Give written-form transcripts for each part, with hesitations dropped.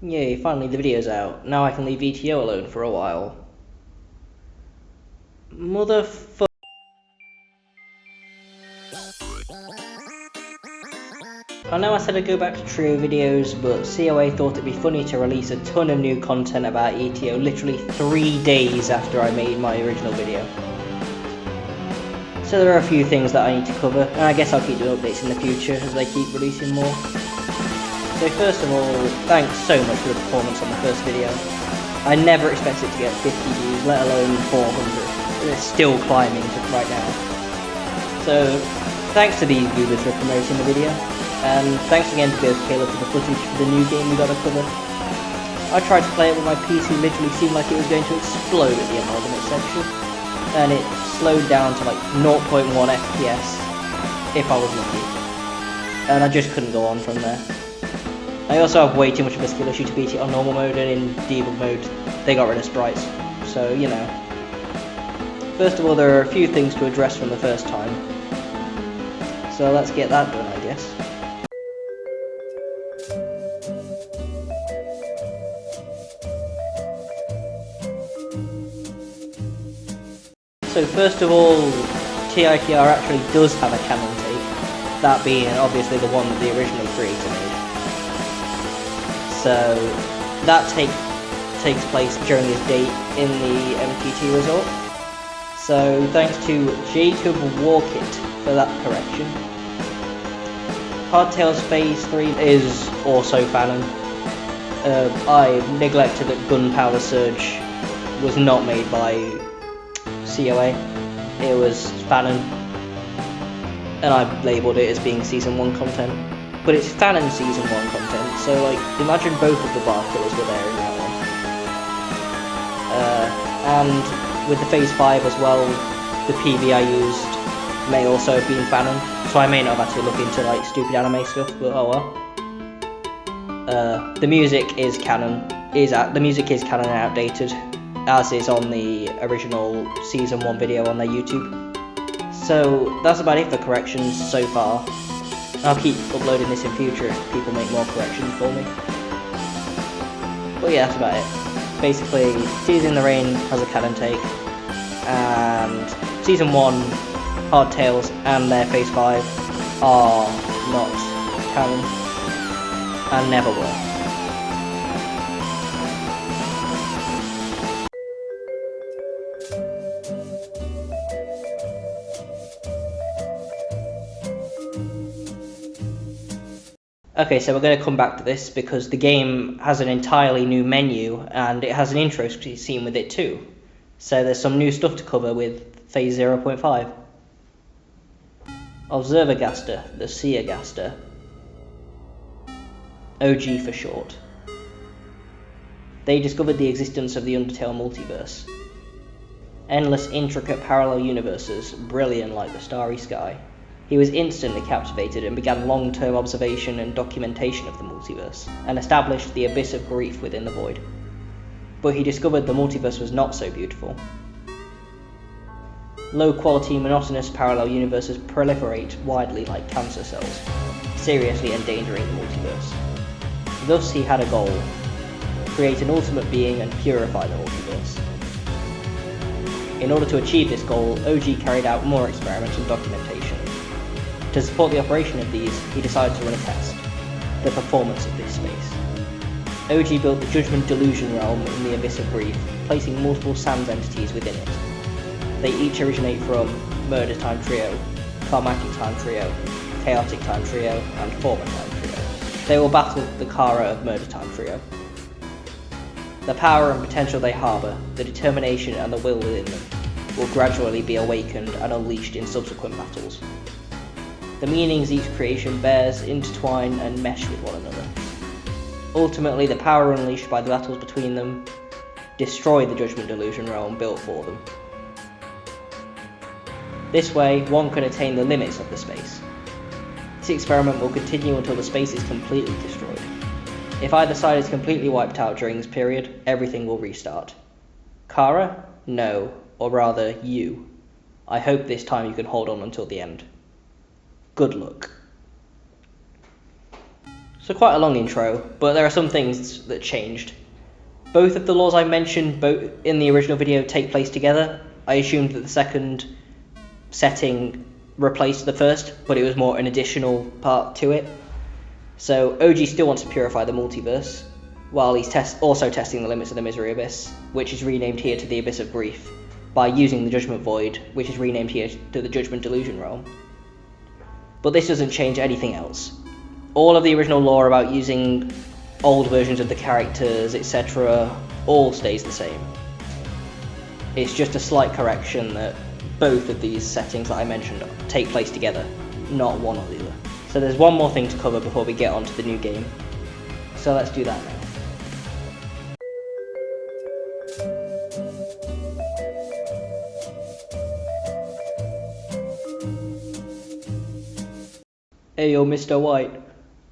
Yay, finally the video's out. Now I can leave ETO alone for a while. Motherfucker. I know I said I'd go back to trio videos, but COA thought it'd be funny to release a ton of new content about ETO literally 3 days after I made my original video. So there are a few things that I need to cover, and I guess I'll keep doing updates in the future as they keep releasing more. So first of all, thanks so much for the performance on the first video. I never expected to get 50 views, let alone 400. It's still climbing right now. So thanks to these viewers for promoting the video, and thanks again to both Caleb for the footage for the new game we got to cover. I tried to play it with my PC, literally seemed like it was going to explode at the amalgamate section, and it slowed down to like 0.1 FPS if I was lucky, and I just couldn't go on from there. I also have way too much of a skill issue to beat it on normal mode, and in debug mode they got rid of sprites, so you know. First of all, there are a few things to address from the first time, so let's get that done, I guess. So first of all, TITR actually does have a canon take, that being obviously the one that the original creator made. So that takes place during his date in the MTT resort. So thanks to Jacob Walkett for that correction. Hardtail's Phase 3 is also fanon. I neglected that Gunpowder Surge was not made by COA, it was fanon, and I labelled it as being Season 1 content. But it's fanon Season 1 content, so like, imagine both of the bar killers were there in that one. And with the Phase 5 as well, the PV I used may also have been fanon, so I may not have had to look into like stupid anime stuff, but oh well. The music is canon, and outdated, as is on the original Season 1 video on their YouTube. So that's about it for corrections so far. I'll keep uploading this in future if people make more corrections for me. But yeah, that's about it. Basically, Season in the Rain has a canon take, and Season 1, Hardtails and their Phase 5 are not canon, and never were. Okay, so we're going to come back to this because the game has an entirely new menu and it has an intro scene with it too. So there's some new stuff to cover with Phase 0.5. Observergaster, the Seergaster. OG for short. They discovered the existence of the Undertale multiverse. Endless intricate parallel universes, brilliant like the starry sky. He was instantly captivated and began long-term observation and documentation of the multiverse, and established the abyss of grief within the void. But he discovered the multiverse was not so beautiful. Low-quality, monotonous parallel universes proliferate widely like cancer cells, seriously endangering the multiverse. Thus he had a goal: create an ultimate being and purify the multiverse. In order to achieve this goal, OG carried out more experiments and documentation. To support the operation of these, he decided to run a test: the performance of this space. OG built the Judgment Delusion realm in the Abyss of Grief, placing multiple Sans entities within it. They each originate from Murder Time Trio, Karmatic Time Trio, Chaotic Time Trio, and Former Time Trio. They will battle the Kara of Murder Time Trio. The power and potential they harbour, the determination and the will within them, will gradually be awakened and unleashed in subsequent battles. The meanings each creation bears intertwine and mesh with one another. Ultimately, the power unleashed by the battles between them destroy the Judgment Delusion realm built for them. This way, one can attain the limits of the space. This experiment will continue until the space is completely destroyed. If either side is completely wiped out during this period, everything will restart. Kara? No, or rather, you. I hope this time you can hold on until the end. Good luck. So quite a long intro, but there are some things that changed. Both of the laws I mentioned both in the original video take place together. I assumed that the second setting replaced the first, but it was more an additional part to it. So OG still wants to purify the multiverse, while he's also testing the limits of the Misery Abyss, which is renamed here to the Abyss of Grief, by using the Judgment Void, which is renamed here to the Judgment Delusion Realm. But this doesn't change anything else. All of the original lore about using old versions of the characters, etc., all stays the same. It's just a slight correction that both of these settings that I mentioned take place together, not one or the other. So there's one more thing to cover before we get on to the new game. So let's do that now. Hey yo, Mr. White.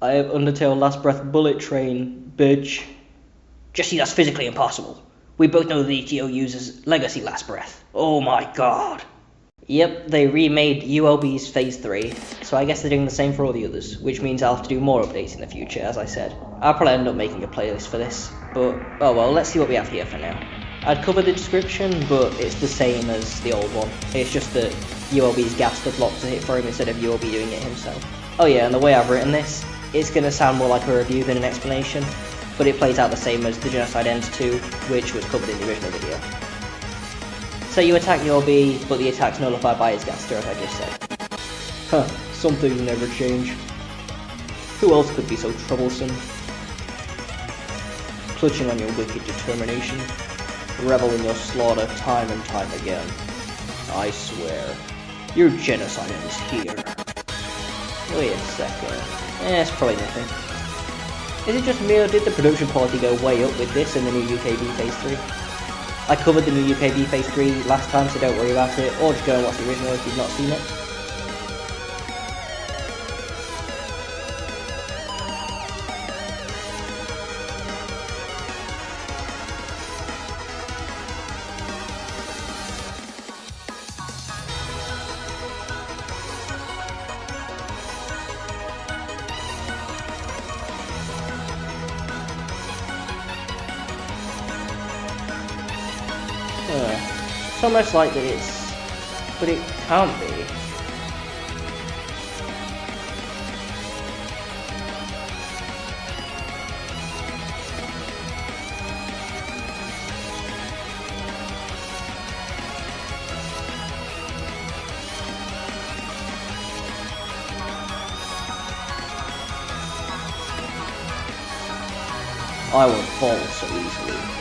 I have Undertale Last Breath Bullet Train, bitch. Jesse, that's physically impossible. We both know the ETO uses Legacy Last Breath. Oh my god. Yep, they remade ULB's Phase 3, so I guess they're doing the same for all the others, which means I'll have to do more updates in the future, as I said. I'll probably end up making a playlist for this, but oh well, let's see what we have here for now. I'd cover the description, but it's the same as the old one. It's just that ULB's gassed the block to hit for him instead of ULB doing it himself. Oh yeah, and the way I've written this, it's going to sound more like a review than an explanation, but it plays out the same as the Genocide Ends 2, which was covered in the original video. So you attack ULB, but the attack's nullified by his gaster, as I just said. Huh, some things never change. Who else could be so troublesome? Clutching on your wicked determination, revel in your slaughter time and time again. I swear, your genocide ends here. Wait a second. It's probably nothing. Is it just me, or did the production quality go way up with this and the new UKB Phase 3? I covered the new UKB Phase 3 last time, so don't worry about it, or just go and watch the original if you've not seen it. It's almost like that it's... but it can't be. I won't fall so easily.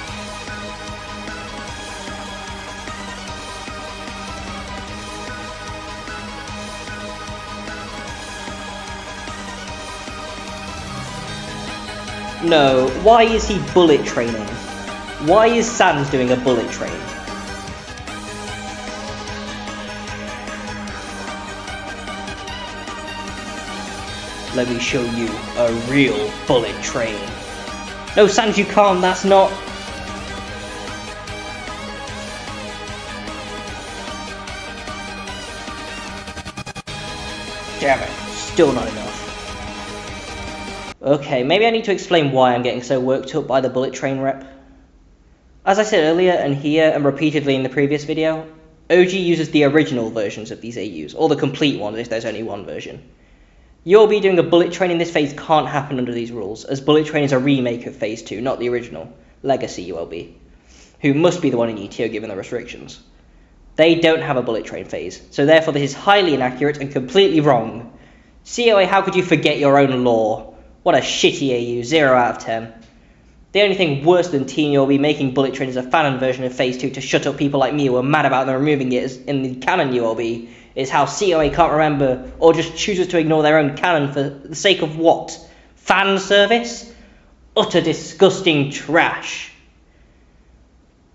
No, why is he bullet training? Why is Sans doing a bullet train? Let me show you a real bullet train. No, Sans, you can't, that's not... Damn it, still not enough. Okay, maybe I need to explain why I'm getting so worked up by the bullet train rep. As I said earlier, and here, and repeatedly in the previous video, OG uses the original versions of these AUs, or the complete ones if there's only one version. ULB doing a bullet train in this phase can't happen under these rules, as bullet train is a remake of Phase 2, not the original, Legacy ULB, who must be the one in ETO given the restrictions. They don't have a bullet train phase, so therefore this is highly inaccurate and completely wrong. COA, how could you forget your own lore? What a shitty AU, 0 out of 10. The only thing worse than Teen ULB making bullet train as a fanon version of Phase 2 to shut up people like me who are mad about them removing it in the canon ULB is how COA can't remember or just chooses to ignore their own canon for the sake of what? Fan service? Utter disgusting trash.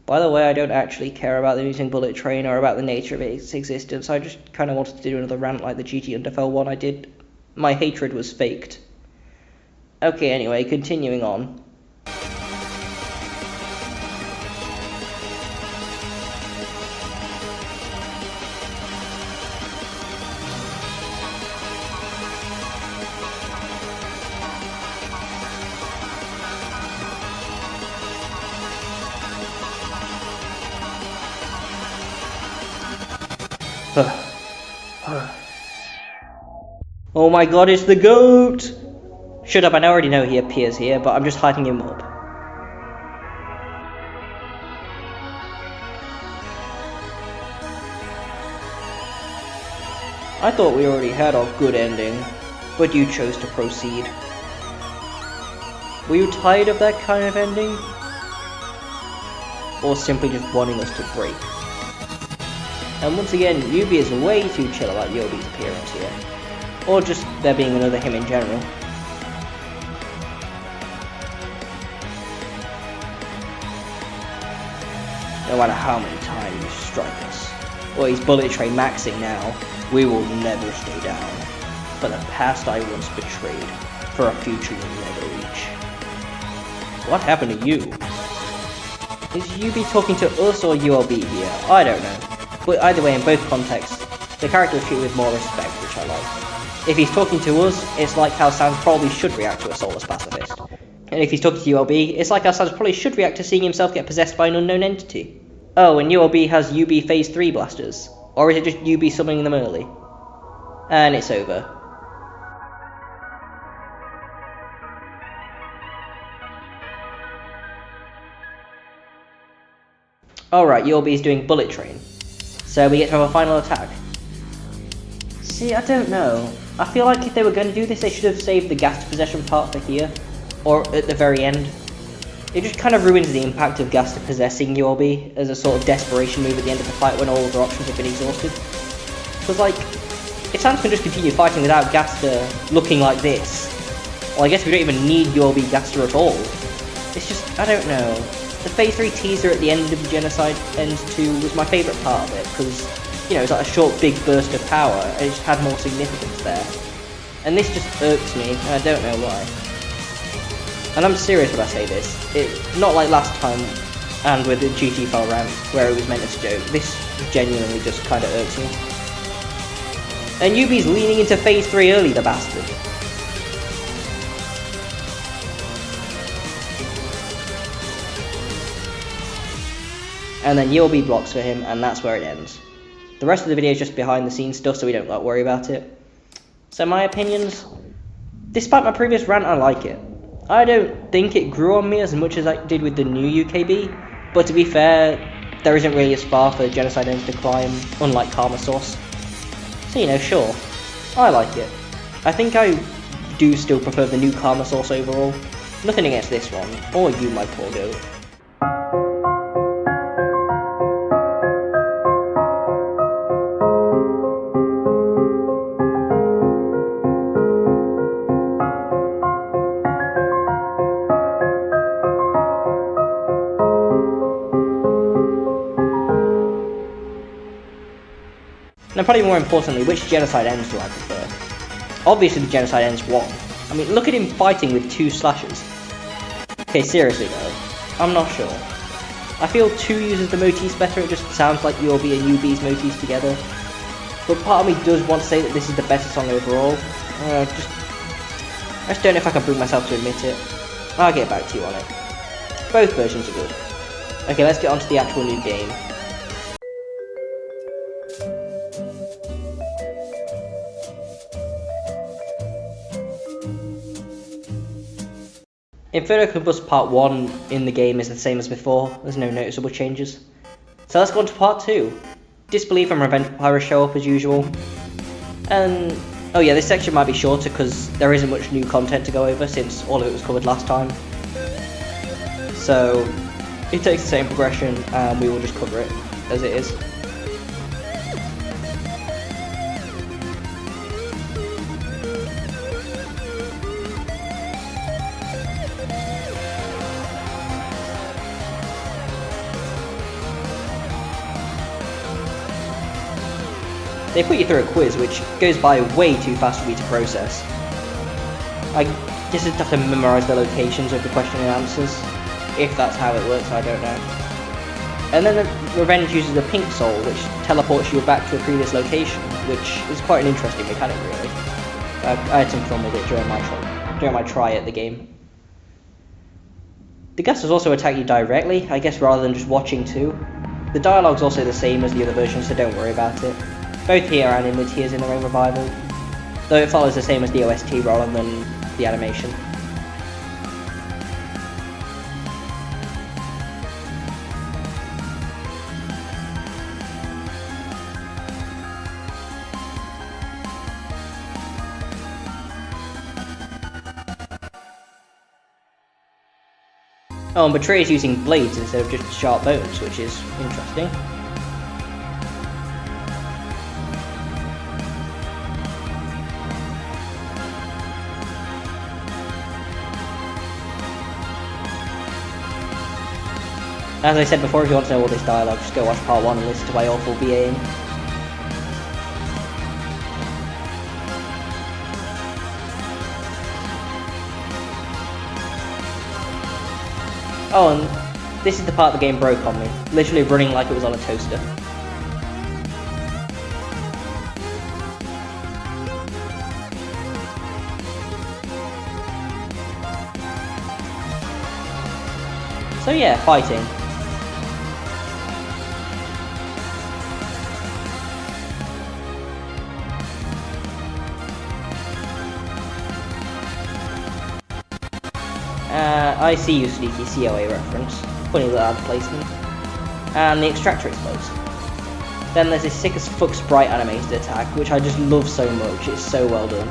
By the way, I don't actually care about them using bullet train or about the nature of its existence. I just kind of wanted to do another rant like the GT Underfell one I did. My hatred was faked. Okay, anyway, continuing on. Oh my god, it's the goat! Shut up, I already know he appears here, but I'm just hyping him up. I thought we already had our good ending, but you chose to proceed. Were you tired of that kind of ending? Or simply just wanting us to break? And once again, Yubi is way too chill about Yobi's appearance here. Or just there being another him in general. No matter how many times you strike us, or he's bullet train maxing now, we will never stay down. For the past I once betrayed, for a future you'll never reach. What happened to you? Is Yubi talking to us or ULB here? I don't know. But either way, in both contexts, the character is treated with more respect, which I like. If he's talking to us, it's like how Sans probably should react to a soulless pacifist. And if he's talking to ULB, it's like how Sans probably should react to seeing himself get possessed by an unknown entity. Oh, and ULB has UB Phase 3 blasters. Or is it just UB summoning them early? And it's over. Alright, ULB is doing bullet train. So we get to have a final attack. See, I don't know. I feel like if they were going to do this, they should have saved the gas possession part for here. Or at the very end. It just kind of ruins the impact of Gaster possessing ULB as a sort of desperation move at the end of the fight when all other options have been exhausted. Because, like, if Sans can just continue fighting without Gaster looking like this, well, I guess we don't even need ULB Gaster at all. It's just, I don't know. The Phase 3 teaser at the end of Genocide Ends 2 was my favourite part of it, because, you know, it's like a short, big burst of power, and it just had more significance there. And this just irks me, and I don't know why. And I'm serious when I say this. It's not like last time, and with the GT file ramp, where it was meant as a joke. This genuinely just kind of irks me. And Yubi's leaning into Phase 3 early, the bastard. And then ULB blocks for him, and that's where it ends. The rest of the video is just behind the scenes stuff, so we don't like worry about it. So my opinions? Despite my previous rant, I like it. I don't think it grew on me as much as I did with the new UKB, but to be fair, there isn't really as far for Genocide Ends to climb, unlike Karma Source. So, you know, sure, I like it. I think I do still prefer the new Karma Source overall. Nothing against this one, or you, my poor goat. And probably more importantly, which Genocide Ends do I prefer? Obviously the Genocide Ends 1. I mean, look at him fighting with 2 slashes. Okay, seriously though, I'm not sure. I feel 2 uses the motifs better, it just sounds like ULB and UB's motifs together. But part of me does want to say that this is the better song overall. I just don't know if I can bring myself to admit it. I'll get back to you on it. Both versions are good. Okay, let's get on to the actual new game. Inferno Combusts Part 1 in the game is the same as before, there's no noticeable changes. So let's go on to Part 2. Disbelief and Revenge Pirates show up as usual. And, oh yeah, this section might be shorter because there isn't much new content to go over since all of it was covered last time. So, it takes the same progression and we will just cover it as it is. They put you through a quiz which goes by way too fast for me to process. I just have to memorise the locations of the question and answers. If that's how it works, I don't know. And then the Revenge uses the pink soul, which teleports you back to a previous location, which is quite an interesting mechanic really. I had some fun with it during my try at the game. The Gasters also attack you directly, I guess rather than just watching too. The dialogue's also the same as the other version, so don't worry about it. both here and in the Tears in the Rain revival, though it follows the same as the OST rather than the animation. Oh, and Betrayer's using blades instead of just sharp bones, which is interesting. As I said before, if you want to know all this dialogue, just go watch part 1 and listen to my awful BAing. Oh, and this is the part the game broke on me, literally running like it was on a toaster. So yeah, fighting. I see you, sneaky COA reference. Funny little ad placement. And the extractor explodes. Then there's this sick as fuck sprite animated attack, which I just love so much. It's so well done.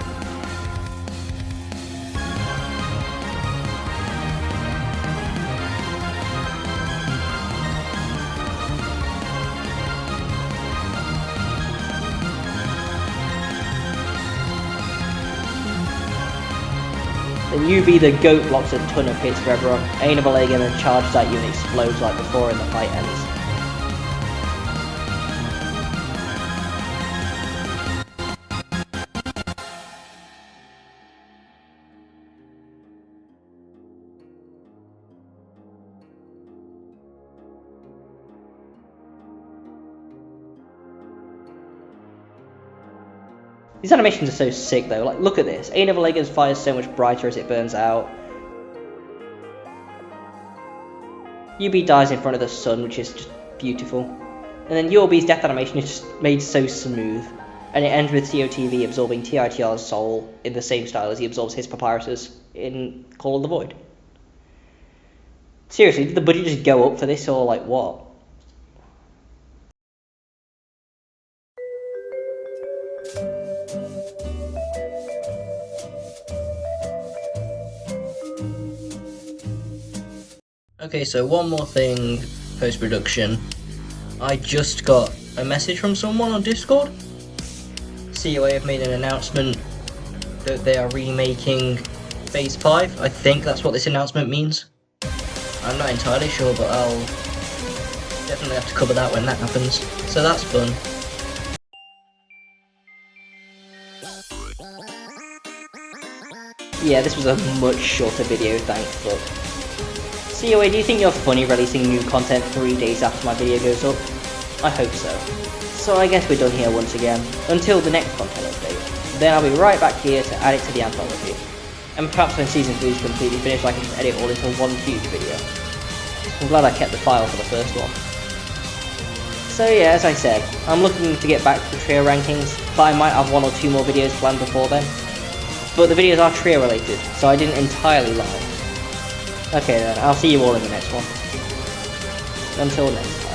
Then UB the goat blocks a ton of hits for everyone. Ain of a leg and charges at you and explodes like before and the fight ends. These animations are so sick though, like look at this. Ain of a Legans fires so much brighter as it burns out. UB dies in front of the sun, which is just beautiful. And then ULB's death animation is just made so smooth. And it ends with COTV absorbing TITR's soul in the same style as he absorbs his papyrus's in Call of the Void. Seriously, did the budget just go up for this or like what? Okay, so one more thing post-production. I just got a message from someone on Discord. COA have made an announcement that they are remaking Phase 5. I think that's what this announcement means. I'm not entirely sure, but I'll definitely have to cover that when that happens. So that's fun. Yeah, this was a much shorter video, thank fuck. COA, do you think you're funny releasing new content 3 days after my video goes up? I hope so. So I guess we're done here once again, until the next content update. Then I'll be right back here to add it to the anthology. And perhaps when Season 3 is completely finished I can just edit all into one huge video. I'm glad I kept the file for the first one. So yeah, as I said, I'm looking to get back to the trio rankings, but I might have 1 or 2 more videos planned before then. But the videos are trio related, so I didn't entirely lie. Okay then, I'll see you all in the next one. Until next time.